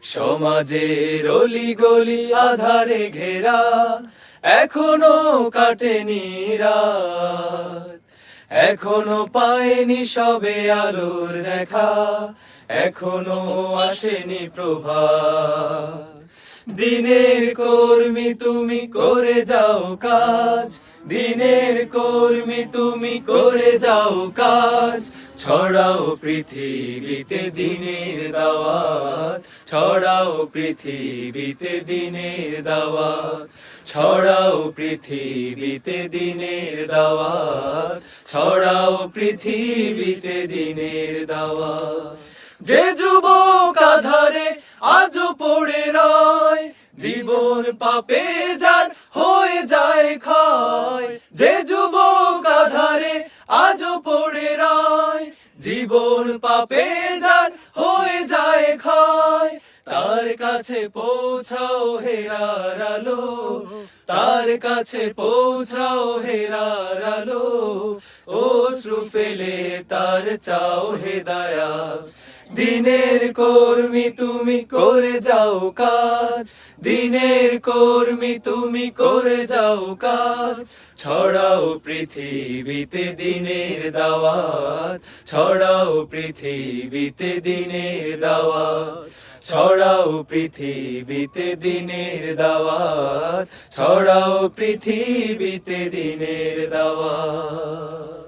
সমাজের অলি গলি আধারে ঘেরা, এখনো কাটেনি রাত, এখনো পায়নি সবে আলোর দেখা, এখনো আসেনি প্রভাত। দিনের কর্মী তুমি করে যাও কাজ, দিনের কর্মী তুমি করে যাও কাজ, ছড়াও পৃথিবীতে দিনের দাওয়াত, ছড়াও পৃথিবীতে দিনের দাওয়াত, ছড়াও পৃথিবীতে দিনের দাওয়াত, ছড়াও পৃথিবীতে দিনের দাওয়াত। যে যুবক আধারে আজও পড়ে রয়, জীবন পাপে যার হয়ে যায় ক্ষয়, যে যুবক আধারে আজও পড়ে রয়, জীবন পাপে যার হয়ে যায় ক্ষয়, তার কাছে পৌঁছাও হেরার আলো, তার কাছে পৌঁছাও হেরার আলো, অশ্রু ফেলে তার চাও হেদায়াত। দিনের কর্মী তুমি করে যাও কাজ, দিনের কর্মী তুমি করে যাও কাজ, ছড়াও পৃথিবীতে দিনের দাওয়াত, ছড়াও পৃথিবীতে দিনের দাওয়াত, ছড়াও পৃথিবীতে দিনের দাওয়াত, ছড়াও পৃথিবীতে দিনের দাওয়াত।